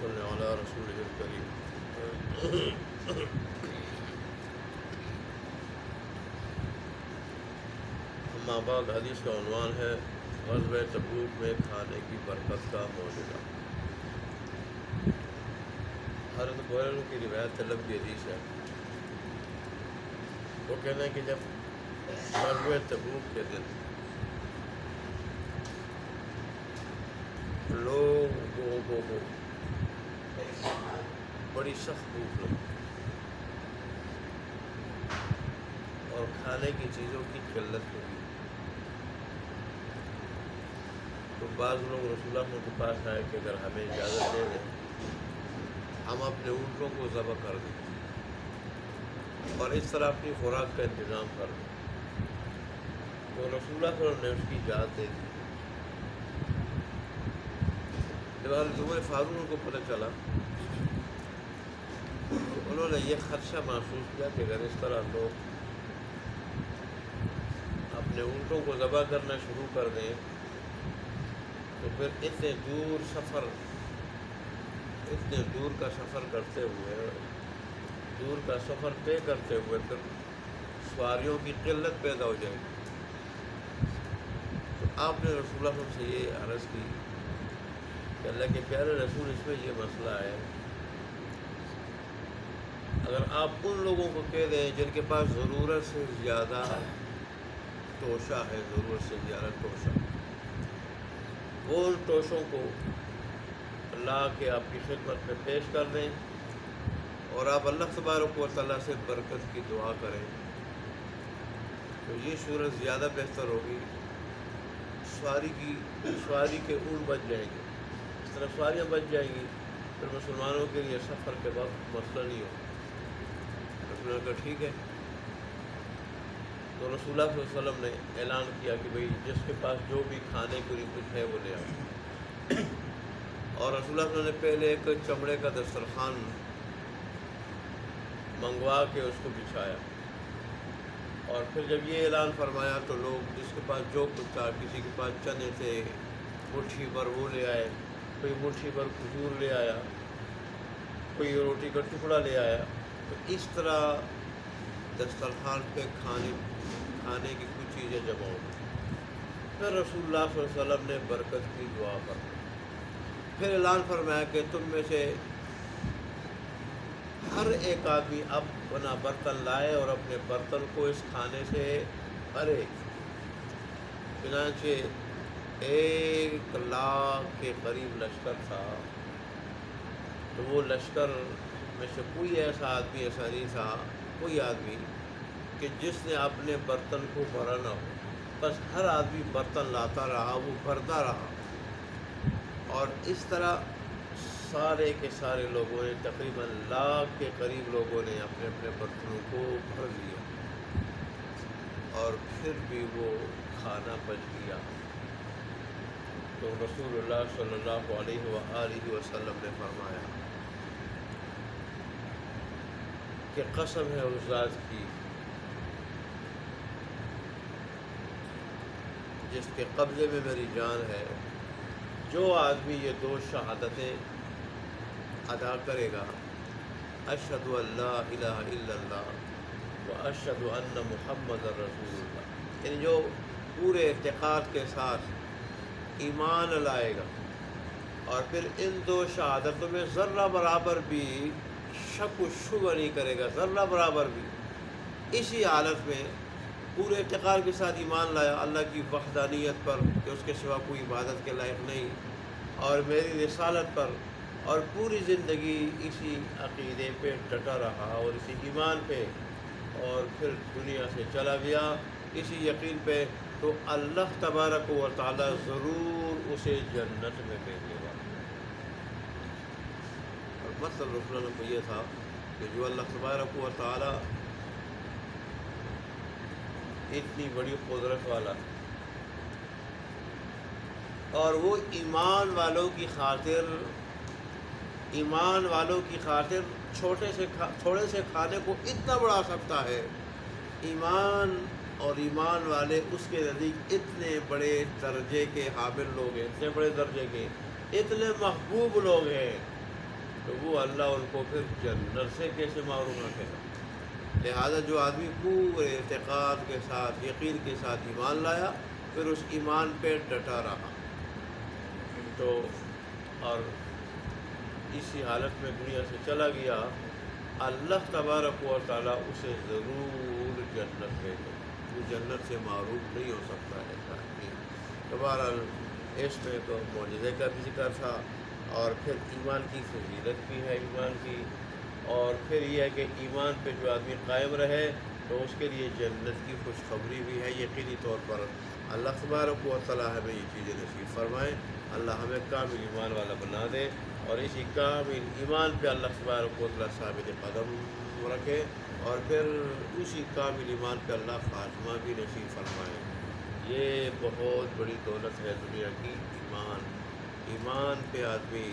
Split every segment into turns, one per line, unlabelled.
صل علی رسول الکریم۔ اما بعد، حدیث کا عنوان ہے غزوہ تبوک میں کھانے کی برکت کا معجزہ۔ حضرت بحیرہ کی روایت طلب کی حدیث ہے۔ وہ کہتے ہیں کہ جب غزوہ تبوک کے دن لوگوں کو بڑی سخت بھوک لگی اور کھانے کی چیزوں کی قلت ہوگی، تو بعض لوگ رسول اللہ کے پاس آئے کہ اگر ہمیں اجازت دے دیں ہم اپنے اونٹوں کو ذبح کر دیں اور اس طرح اپنی خوراک کا انتظام کر دیں۔ تو رسول اللہ صلی اللہ علیہ وسلم نے اس کی اجازت دے دی۔ جب حضرت عمر فاروق کو پتہ چلا تو انہوں نے یہ خدشہ محسوس کیا کہ اگر اس طرح لوگ اپنے اونٹوں کو ذبح کرنا شروع کر دیں تو پھر اتنے دور کا سفر کرتے ہوئے، دور کا سفر طے کرتے ہوئے پھر سواریوں کی قلت پیدا ہو جائے گی۔ تو آپ نے رسول اللہ سے یہ عرض کی کہ اللہ کے پیارے رسول، اس میں یہ مسئلہ ہے، اگر آپ ان لوگوں کو کہہ دیں جن کے پاس ضرورت سے زیادہ توشہ ہے، ضرورت سے زیادہ توشہ، وہ ان توشوں کو اللہ کے آپ کی خدمت میں پیش کر دیں اور آپ اللہ تبارک و تعالیٰ سے برکت کی دعا کریں، تو یہ صورت زیادہ بہتر ہوگی۔ سواری کے اونٹ بچ جائیں گے، اس طرح سواریاں بچ جائیں گی، پھر مسلمانوں کے لیے سفر کے وقت مسئلہ نہیں ہوگا۔ رسول اللہ کا ٹھیک ہے۔ تو رسول اللہ صلی اللہ علیہ وسلم نے اعلان کیا کہ بھئی جس کے پاس جو بھی کھانے کے لیے کچھ ہے وہ لے آؤ، اور رسول اللہ صلی اللہ علیہ وسلم نے پہلے ایک چمڑے کا دسترخوان منگوا کے اس کو بچھایا، اور پھر جب یہ اعلان فرمایا تو لوگ جس کے پاس جو کچھ تھا، کسی کے پاس چنے تھے مٹھی بھر وہ لے آئے، کوئی مٹھی بھر کھجور لے آیا، کوئی روٹی کا ٹکڑا لے آیا۔ تو اس طرح دسترخوان پہ کھانے کی کچھ چیزیں جمع ہو گئی۔ پھر رسول اللہ صلی اللہ علیہ وسلم نے برکت کی دعا فرمائی، پھر اعلان فرمایا کہ تم میں سے ہر ایک آدمی اپنا برتن لائے اور اپنے برتن کو اس کھانے سے بھرے۔ چنانچہ 1,00,000 کے قریب لشکر تھا، تو وہ لشکر میں سے کوئی ایسا نہیں تھا، کوئی آدمی کہ جس نے اپنے برتن کو بھرا نہ ہو، بس ہر آدمی برتن لاتا رہا، وہ بھرتا رہا، اور اس طرح سارے کے سارے لوگوں نے، تقریباً 1,00,000 کے قریب لوگوں نے اپنے اپنے برتنوں کو بھر لیا، اور پھر بھی وہ کھانا بچ گیا۔ تو رسول اللہ صلی اللہ علیہ وآلہ وسلم نے فرمایا کہ قسم ہے اس ذات کی جس کے قبضے میں میری جان ہے، جو آدمی یہ 2 شہادتیں ادا کرے گا، اشہد ان لا الہ الا اللہ و اشہد ان محمد رسول اللہ، یعنی جو پورے اعتقاد کے ساتھ ایمان لائے گا اور پھر ان 2 شہادتوں میں ذرہ برابر بھی شک و شبہ نہیں کرے گا، ذرہ برابر بھی، اسی حالت میں پورے اعتقاد کے ساتھ ایمان لایا اللہ کی وحدانیت پر کہ اس کے سوا کوئی عبادت کے لائق نہیں، اور میری رسالت پر، اور پوری زندگی اسی عقیدے پہ ڈٹا رہا اور اسی ایمان پہ، اور پھر دنیا سے چلا گیا اسی یقین پہ، تو اللہ تبارک و تعالیٰ ضرور اسے جنت میں بھیجے گا۔ اور مطلب رسول اللہ کو یہ تھا کہ جو اللہ تبارک و تعالیٰ اتنی بڑی قدرت والا، اور وہ ایمان والوں کی خاطر تھوڑے سے کھانے کو اتنا بڑھا سکتا ہے، ایمان اور ایمان والے اس کے نزدیک اتنے بڑے درجے کے حامل لوگ ہیں، اتنے بڑے درجے کے، اتنے محبوب لوگ ہیں تو وہ اللہ ان کو پھر جنت سے کیسے محروم رکھے گا؟ لہذا جو آدمی پورے اعتقاد کے ساتھ، یقین کے ساتھ ایمان لایا، پھر اس ایمان پہ ڈٹا رہا، تو اور اسی حالت میں دنیا سے چلا گیا، اللہ تبارک و تعالیٰ اسے ضرور جنت دے گا، وہ جنت سے معروف نہیں ہو سکتا ہے۔ تو بہرحال اس میں تو معجزے کا بھی ذکر تھا، اور پھر ایمان کی فضیلت بھی ہے ایمان کی، اور پھر یہ ہے کہ ایمان پہ جو آدمی قائم رہے تو اس کے لیے جنت کی خوشخبری بھی ہے یقینی طور پر۔ اللہ تبارک و تعالیٰ ہمیں یہ چیزیں نصیب فرمائے، اللہ ہمیں کامل ایمان والا بنا دے، اور اسی کامل ایمان پہ اللہ تبارک و تعالیٰ ثابت قدم رکھے، اور پھر اسی کامل ایمان پہ اللہ خاتمہ بھی نصیب فرمائے۔ یہ بہت بڑی دولت ہے دنیا کی، ایمان۔ ایمان پہ آدمی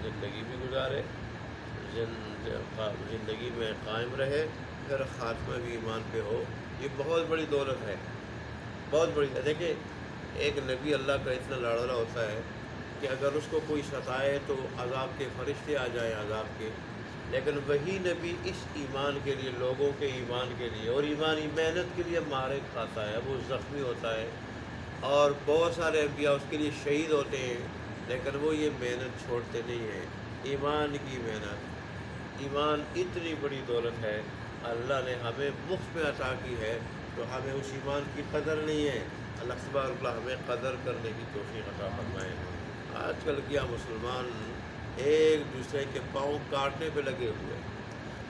زندگی بھی گزارے، زندگی میں قائم رہے، پھر خاتمہ بھی ایمان پہ ہو، یہ بہت بڑی دولت ہے، بہت بڑی۔ دیکھیں ایک نبی اللہ کا اتنا لاڈلا ہوتا ہے کہ اگر اس کو کوئی ستائے تو عذاب کے فرشتے آ جائیں عذاب کے، لیکن وہی نبی اس ایمان کے لیے، لوگوں کے ایمان کے لیے اور ایمانی محنت کے لیے مارے کھاتا ہے، وہ زخمی ہوتا ہے، اور بہت سارے انبیاء اس کے لیے شہید ہوتے ہیں، لیکن وہ یہ محنت چھوڑتے نہیں ہیں، ایمان کی محنت۔ ایمان اتنی بڑی دولت ہے، اللہ نے ہمیں مفت میں عطا کی ہے، تو ہمیں اس ایمان کی قدر نہیں ہے۔ اللہ تبارک و تعالیٰ ہمیں قدر کرنے کی توفیق عطا فرمائے۔ آج کل کیا مسلمان ایک دوسرے کے پاؤں کاٹنے پہ لگے ہوئے،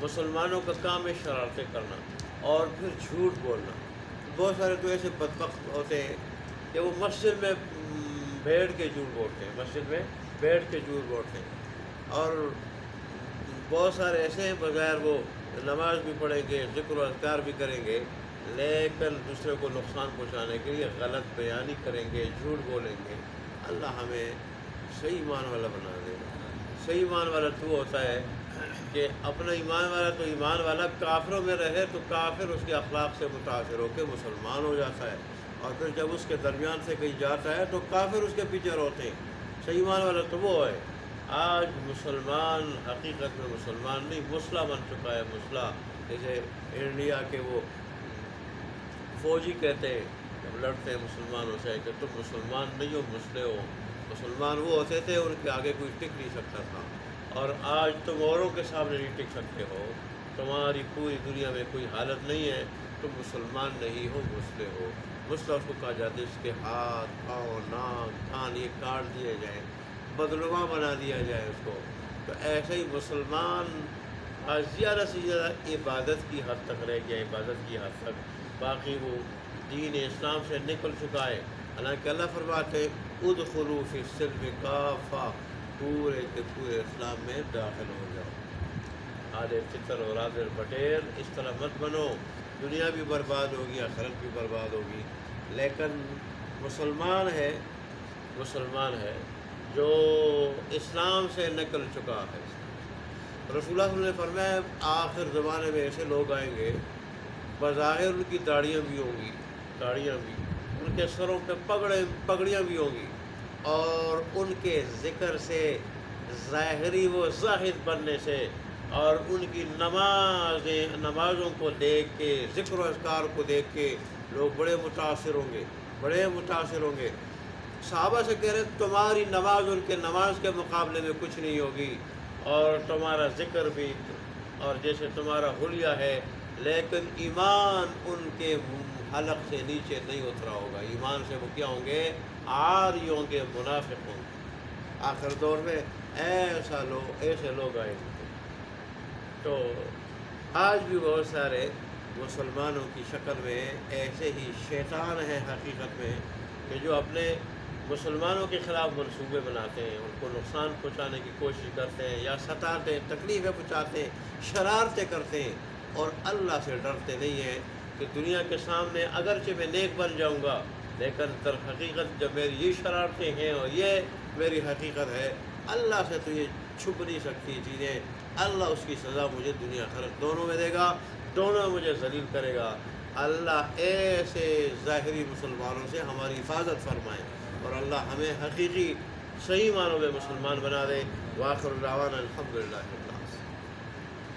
مسلمانوں کا کام ہے شرارتیں کرنا اور پھر جھوٹ بولنا۔ بہت سارے تو ایسے بدبخت ہوتے ہیں کہ وہ مسجد میں بیٹھ کے جھوٹ بولتے ہیں، مسجد میں بیٹھ کے جھوٹ بولتے ہیں، اور بہت سارے ایسے ہیں بغیر وہ نماز بھی پڑھیں گے، ذکر و اذکار بھی کریں گے، لیکن دوسرے کو نقصان پہنچانے کے لیے غلط بیانی کریں گے، جھوٹ بولیں گے۔ اللہ ہمیں صحیح ایمان والا بنا دے گا۔ صحیح ایمان والا تو ہوتا ہے کہ اپنا ایمان والا تو ایمان والا کافروں میں رہے تو کافر اس کے اخلاق سے متاثر ہو کے مسلمان ہو جاتا ہے، اور پھر جب اس کے درمیان سے کہیں جاتا ہے تو کافر اس کے پیچھے روتے ہیں۔ صحیح ایمان والا تو وہ ہے۔ آج مسلمان حقیقت میں مسلمان نہیں، مسلح بن چکا ہے، مسلح۔ جیسے انڈیا کے وہ فوجی کہتے ہیں جب لڑتے ہیں مسلمانوں سے کہ تم مسلمان نہیں ہو، مسلح ہو۔ مسلمان وہ ہوتے تھے ان کے آگے کوئی ٹک نہیں سکتا تھا، اور آج تم اوروں کے سامنے نہیں ٹک سکتے ہو، تمہاری پوری دنیا میں کوئی حالت نہیں ہے، تم مسلمان نہیں ہو، مسلح ہو۔ مسلح اس کو کہا جاتا ہے اس کے ہاتھ، پاؤں، ناک، کان یہ کاٹ دیے جائیں، بدنما بنا دیا جائے اس کو۔ تو ایسے ہی مسلمان آج زیادہ سے زیادہ عبادت کی حد تک رہ گیا، عبادت کی حد تک، باقی وہ دین اسلام سے نکل چکا ہے۔ حالانکہ اللہ فرماتے ہیں ادخلوا فی السلم کافہ، پورے کے پورے اسلام میں داخل ہو جاؤ۔ آدھے تتر اور آدھے بٹیر اس طرح مت بنو، دنیا بھی برباد ہوگی، آخرت بھی برباد ہوگی۔ لیکن مسلمان ہے جو اسلام سے نکل چکا ہے۔ رسول اللہ صلی اللہ علیہ وسلم نے فرمایا آخر زمانے میں ایسے لوگ آئیں گے، بظاہر ان کی داڑیاں بھی ہوں گی، ان کے سروں پہ پگڑیاں بھی ہوں گی، اور ان کے ذکر سے، ظاہری و زاہد بننے سے، اور ان کی نمازوں کو دیکھ کے، ذکر و اذکار کو دیکھ کے لوگ بڑے متاثر ہوں گے۔ صحابہ سے کہہ رہے ہیں تمہاری نماز ان کے نماز کے مقابلے میں کچھ نہیں ہوگی، اور تمہارا ذکر بھی، اور جیسے تمہارا حلیہ ہے، لیکن ایمان ان کے حلق سے نیچے نہیں اترا ہوگا۔ ایمان سے وہ کیا ہوں گے؟ عاری ہوں گے، منافق ہوں گے۔ آخر دور میں ایسے لوگ آئے گے۔ تو آج بھی بہت سارے مسلمانوں کی شکل میں ایسے ہی شیطان ہیں حقیقت میں، کہ جو اپنے مسلمانوں کے خلاف منصوبے بناتے ہیں، ان کو نقصان پہنچانے کی کوشش کرتے ہیں، یا ستاتے ہیں، تکلیفیں پہنچاتے ہیں، شرارتیں کرتے ہیں، اور اللہ سے ڈرتے نہیں ہیں کہ دنیا کے سامنے اگرچہ میں نیک بن جاؤں گا، لیکن در حقیقت جب میری یہ شرارتیں ہیں اور یہ میری حقیقت ہے، اللہ سے تو یہ چھپ نہیں سکتی چیزیں۔ اللہ اس کی سزا مجھے دنیا آخرت دونوں میں دے گا، دونوں میں مجھے ذلیل کرے گا۔ اللہ ایسے ظاہری مسلمانوں سے ہماری حفاظت فرمائے، اور اللہ ہمیں حقیقی صحیح معنوں میں مسلمان بنا دے۔ وآخر دعوانا الحمدللہ رب العالمین۔